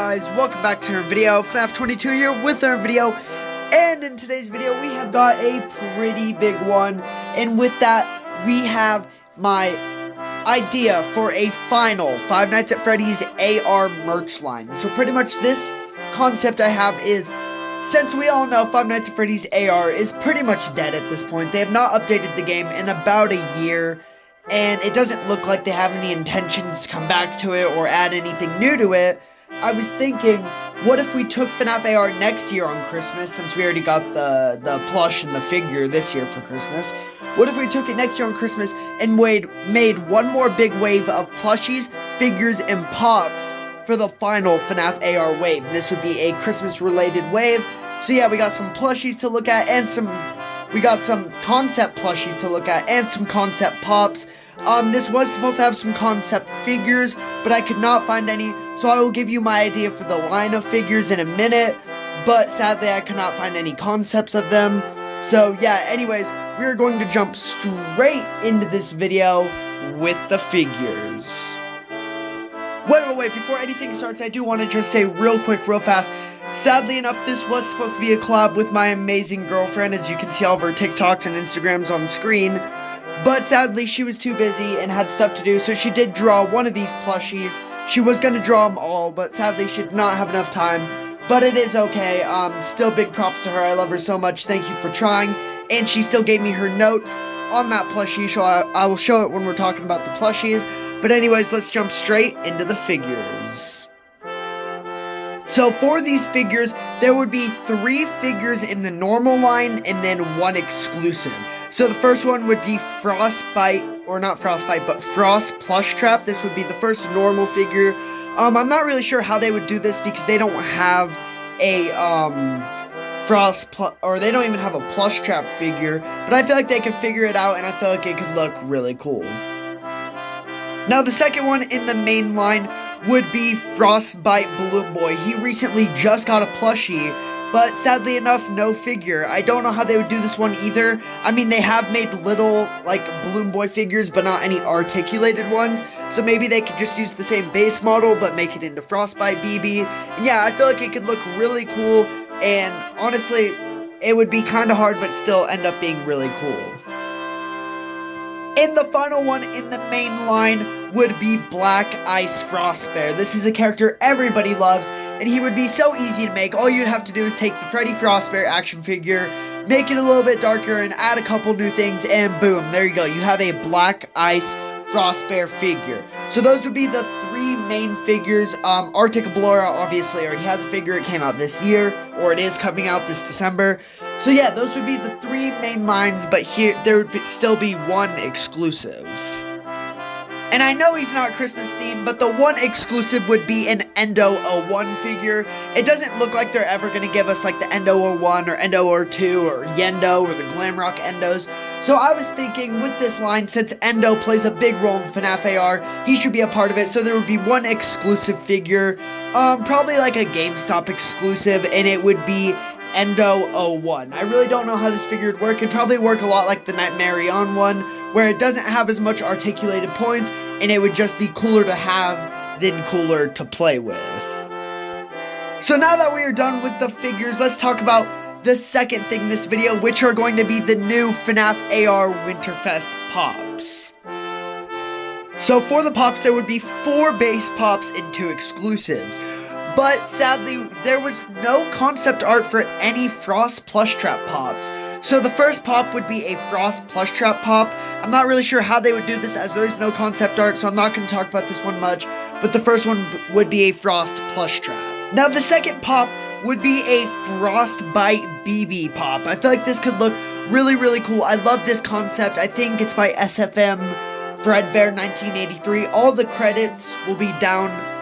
guys, welcome back to our video. Fnaf 22 here with our video, and in today's video we have got a pretty big one, and with that we have my idea for a final Five Nights at Freddy's AR merch line. So pretty much this concept I have is, since we all know Five Nights at Freddy's AR is pretty much dead at this point, they have not updated the game in about a year, and it doesn't look like they have any intentions to come back to it or add anything new to it. I was thinking, what if we took FNAF AR next year on Christmas, since we already got the plush and the figure this year for Christmas. What if we took it next year on Christmas and made one more big wave of plushies, figures, and pops for the final FNAF AR wave? This would be a Christmas-related wave. So yeah, we got some plushies to look at, and we got some concept plushies to look at, and some concept pops. This was supposed to have some concept figures, but I could not find any, so I will give you my idea for the line of figures in a minute, but sadly I could not find any concepts of them. So yeah, anyways, we are going to jump straight into this video with the figures. Wait, before anything starts, I do want to just say real quick, real fast, sadly enough, this was supposed to be a collab with my amazing girlfriend, as you can see all of her TikToks and Instagrams on screen. But sadly, she was too busy and had stuff to do, so she did draw one of these plushies. She was going to draw them all, but sadly she did not have enough time. But it is okay. Still big props to her. I love her so much. Thank you for trying. And she still gave me her notes on that plushie, so I will show it when we're talking about the plushies. But anyways, let's jump straight into the figures. So for these figures, there would be 3 figures in the normal line and then 1 exclusive. So the first one would be Frostbite, or not Frostbite, but Frost Plush Trap. This would be the first normal figure. I'm not really sure how they would do this because they don't have a or they don't even have a plush trap figure, but I feel like they could figure it out, and I feel like it could look really cool. Now the second one in the main line would be Frostbite Balloon Boy. He recently just got a plushie, but sadly enough, no figure. I don't know how they would do this one either. I mean, they have made little, like, Balloon Boy figures, but not any articulated ones. So maybe they could just use the same base model, but make it into Frostbite BB. And yeah, I feel like it could look really cool, and honestly, it would be kind of hard, but still end up being really cool. And the final one in the main line would be Black Ice Frost Bear. This is a character everybody loves, and he would be so easy to make. All you'd have to do is take the Freddy Frostbear action figure, make it a little bit darker, and add a couple new things, and boom, there you go. You have a Black Ice Frostbear figure. So those would be the 3 main figures. Arctic Ablora obviously already has a figure. It came out this year, or it is coming out this December. So yeah, those would be the 3 main lines, but here there would still be 1 exclusive. And I know he's not Christmas themed, but the 1 exclusive would be an Endo 01 figure. It doesn't look like they're ever going to give us like the Endo 01 or Endo 02 or Yendo or the Glamrock Endos. So I was thinking with this line, since Endo plays a big role in FNAF AR, he should be a part of it. So there would be 1 exclusive figure, probably like a GameStop exclusive, and it would be Endo 01. I really don't know how this figure would work. It'd probably work a lot like the Nightmare On one, where it doesn't have as much articulated points, and it would just be cooler to have than cooler to play with. So now that we are done with the figures, let's talk about the second thing in this video, which are going to be the new FNAF AR Winterfest pops. So for the pops, there would be 4 base pops and 2 exclusives. But sadly, there was no concept art for any Frost Plush Trap pops. So the first pop would be a Frost Plush Trap pop. I'm not really sure how they would do this, as there is no concept art, so I'm not going to talk about this one much. But the first one would be a Frost Plush Trap. Now the second pop would be a Frostbite BB pop. I feel like this could look really, really cool. I love this concept. I think it's by SFM Fredbear 1983. All the credits will be down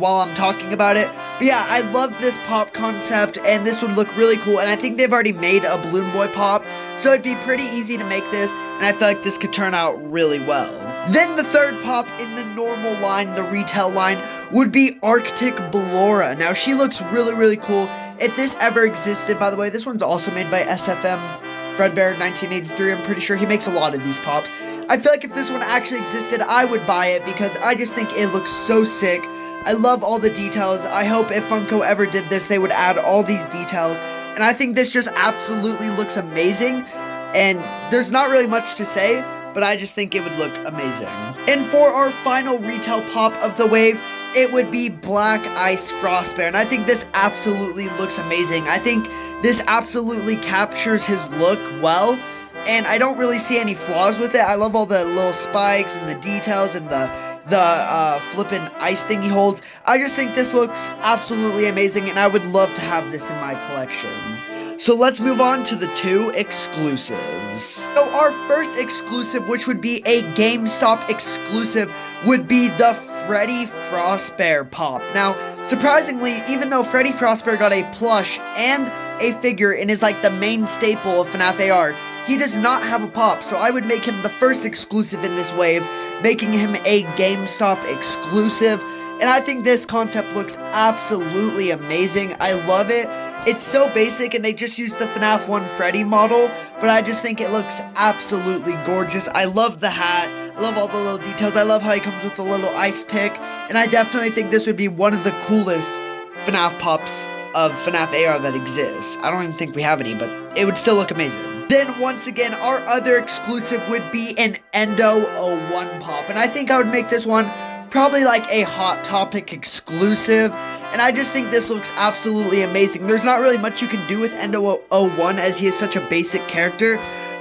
while I'm talking about it. But yeah, I love this pop concept, and this would look really cool, and I think they've already made a Balloon Boy pop, so it'd be pretty easy to make this, and I feel like this could turn out really well. Then the third pop in the normal line, the retail line, would be Arctic Blora. Now, she looks really, really cool. If this ever existed, by the way, this one's also made by SFM Fredbear 1983. I'm pretty sure he makes a lot of these pops. I feel like if this one actually existed, I would buy it because I just think it looks so sick. I love all the details. I hope if Funko ever did this, they would add all these details. And I think this just absolutely looks amazing. And there's not really much to say, but I just think it would look amazing. And for our final retail pop of the wave, it would be Black Ice Frostbear. And I think this absolutely looks amazing. I think this absolutely captures his look well. And I don't really see any flaws with it. I love all the little spikes and the details and the flippin' ice thing he holds. I just think this looks absolutely amazing, and I would love to have this in my collection. So let's move on to the 2 exclusives. So our first exclusive, which would be a GameStop exclusive, would be the Freddy Frostbear pop. Now, surprisingly, even though Freddy Frostbear got a plush and a figure and is like the main staple of Fnaf AR, he does not have a pop, so I would make him the first exclusive in this wave, making him a GameStop exclusive. And I think this concept looks absolutely amazing. I love it. It's so basic, and they just used the FNAF 1 Freddy model, but I just think it looks absolutely gorgeous. I love the hat. I love all the little details. I love how he comes with the little ice pick, and I definitely think this would be one of the coolest FNAF pops of FNAF AR that exists. I don't even think we have any, but it would still look amazing. Then, once again, our other exclusive would be an Endo 01 pop, and I think I would make this one probably like a Hot Topic exclusive, and I just think this looks absolutely amazing. There's not really much you can do with Endo 01 as he is such a basic character,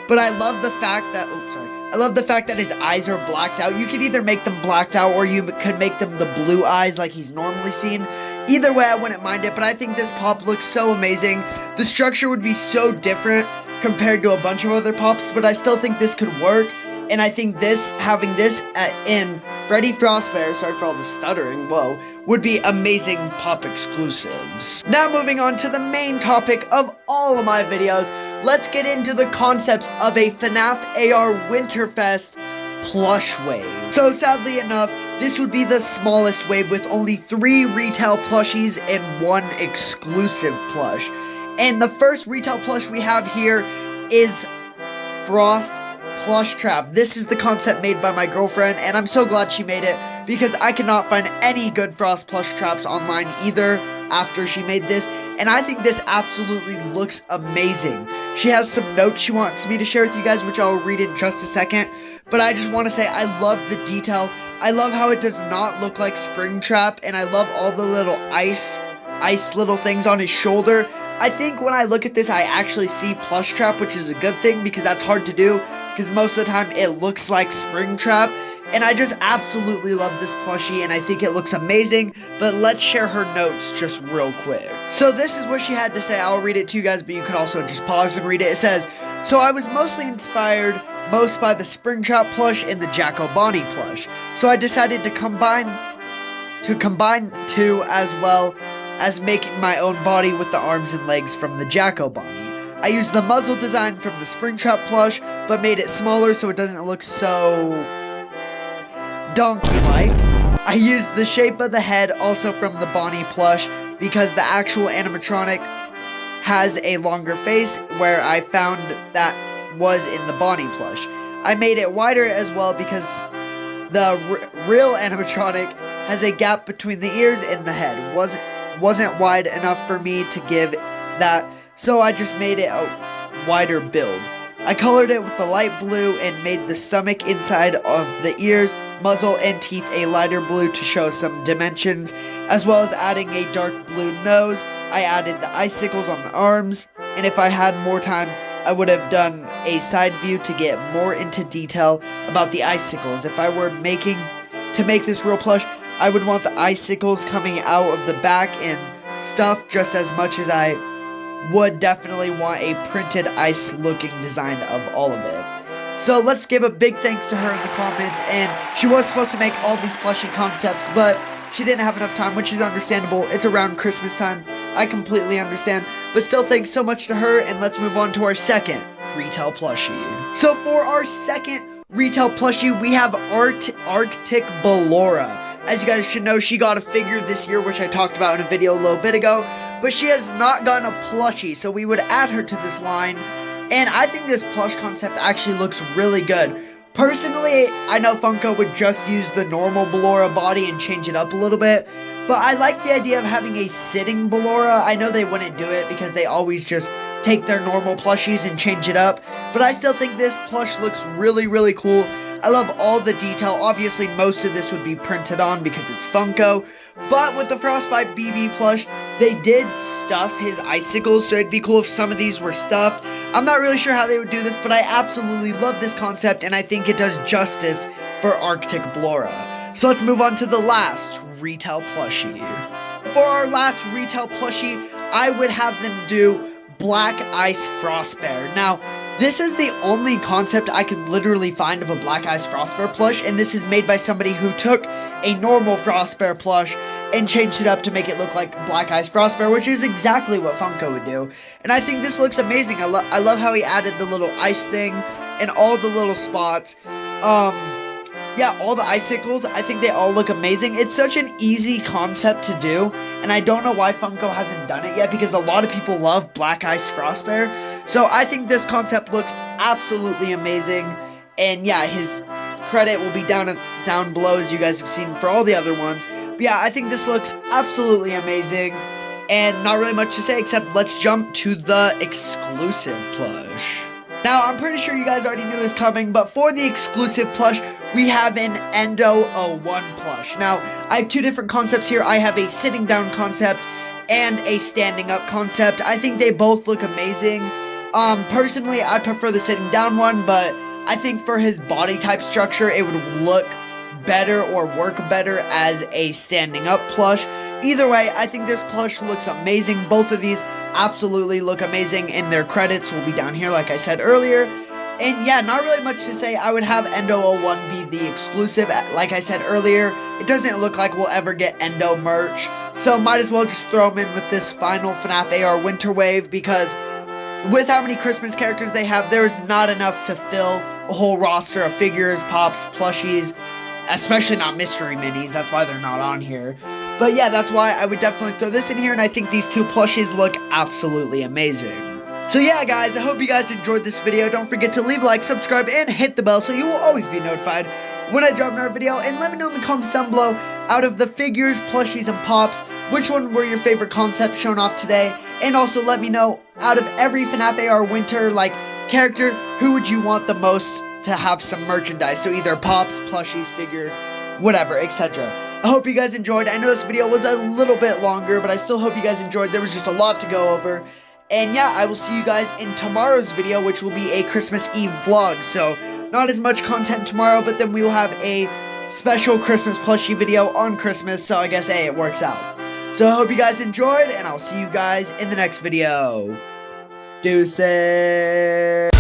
but I love the fact that, I love the fact that his eyes are blacked out. You could either make them blacked out or you could make them the blue eyes like he's normally seen. Either way, I wouldn't mind it, but I think this pop looks so amazing. The structure would be so different compared to a bunch of other pops, but I still think this could work. And I think this, having this in Freddy Frostbear, sorry for all the stuttering, whoa, would be amazing pop exclusives. Now moving on to the main topic of all of my videos, let's get into the concepts of a FNAF AR Winterfest plush wave. So sadly enough, this would be the smallest wave with only 3 retail plushies and 1 exclusive plush. And the first retail plush we have here is Frost Plush Trap. This is the concept made by my girlfriend, and I'm so glad she made it because I cannot find any good Frost Plush Traps online either after she made this, and I think this absolutely looks amazing. She has some notes she wants me to share with you guys, which I'll read in just a second, but I just want to say I love the detail. I love how it does not look like Springtrap, and I love all the little ice little things on his shoulder. I think when I look at this, I actually see Plush Trap, which is a good thing because that's hard to do, because most of the time it looks like Springtrap, and I just absolutely love this plushie, and I think it looks amazing, but let's share her notes just real quick. So this is what she had to say. I'll read it to you guys, but you can also just pause and read it. It says, "So I was mostly inspired most by the Springtrap plush and the Jacko Bonnie plush, so I decided to combine two as well as making my own body with the arms and legs from the Jacko Bonnie. I used the muzzle design from the Springtrap plush, but made it smaller so it doesn't look so donkey-like. I used the shape of the head also from the Bonnie plush because the actual animatronic has a longer face, where I found that was in the Bonnie plush. I made it wider as well because the real animatronic has a gap between the ears and the head. Wasn't wide enough for me to give that, so I just made it a wider build. I colored it with the light blue and made the stomach inside of the ears, muzzle, and teeth a lighter blue to show some dimensions, as well as adding a dark blue nose. I added the icicles on the arms, and if I had more time, I would have done a side view to get more into detail about the icicles. If I were to make this real plush, I would want the icicles coming out of the back and stuff just as much as I would definitely want a printed ice looking design of all of it." So let's give a big thanks to her in the comments, and she was supposed to make all these plushie concepts, but she didn't have enough time, which is understandable. It's around Christmas time. I completely understand, but still thanks so much to her, and let's move on to our second retail plushie. So for our second retail plushie, we have Arctic Ballora. As you guys should know, she got a figure this year, which I talked about in a video a little bit ago, but she has not gotten a plushie, so we would add her to this line, and I think this plush concept actually looks really good. Personally, I know Funko would just use the normal Ballora body and change it up a little bit, but I like the idea of having a sitting Ballora. I know they wouldn't do it because they always just take their normal plushies and change it up, but I still think this plush looks really, really cool. I love all the detail. Obviously, most of this would be printed on because it's Funko, but with the Frostbite BB plush, they did stuff his icicles, so it'd be cool if some of these were stuffed. I'm not really sure how they would do this, but I absolutely love this concept, and I think it does justice for Arctic Ballora. So let's move on to the last retail plushie. For our last retail plushie, I would have them do Black Ice Frostbear. Now, this is the only concept I could literally find of a Black Ice Frostbear plush, and this is made by somebody who took a normal Frostbear plush and changed it up to make it look like Black Ice Frostbear, which is exactly what Funko would do. And I think this looks amazing. I love how he added the little ice thing and all the little spots. Yeah, all the icicles, I think they all look amazing. It's such an easy concept to do, and I don't know why Funko hasn't done it yet, because a lot of people love Black Ice Frostbear. So I think this concept looks absolutely amazing, and yeah, his credit will be down below, as you guys have seen for all the other ones. But yeah, I think this looks absolutely amazing, and not really much to say except let's jump to the exclusive plush. Now, I'm pretty sure you guys already knew this coming, but for the exclusive plush, we have an Endo 01 plush. Now, I have two different concepts here. I have a sitting down concept and a standing up concept. I think they both look amazing. Personally, I prefer the sitting down one, but I think for his body type structure, it would look better or work better as a standing up plush. Either way, I think this plush looks amazing. Both of these absolutely look amazing, and their credits will be down here, like I said earlier. And yeah, not really much to say. I would have Endo 01 be the exclusive. Like I said earlier, it doesn't look like we'll ever get Endo merch, so might as well just throw them in with this final FNAF AR Winter Wave, because with how many Christmas characters they have, there's not enough to fill a whole roster of figures, pops, plushies, especially not mystery minis. That's why they're not on here. But yeah, that's why I would definitely throw this in here, and I think these two plushies look absolutely amazing. So yeah, guys, I hope you guys enjoyed this video. Don't forget to leave a like, subscribe, and hit the bell so you will always be notified when I drop another video. And let me know in the comments down below, out of the figures, plushies, and pops, which one were your favorite concepts shown off today? And also let me know, out of every FNAF AR Winter character, who would you want the most to have some merchandise? So either pops, plushies, figures, whatever, etc. I hope you guys enjoyed. I know this video was a little bit longer, but I still hope you guys enjoyed. There was just a lot to go over. And yeah, I will see you guys in tomorrow's video, which will be a Christmas Eve vlog. So, not as much content tomorrow, but then we will have a special Christmas plushie video on Christmas. So I guess, hey, it works out. So I hope you guys enjoyed, and I'll see you guys in the next video. Deuces.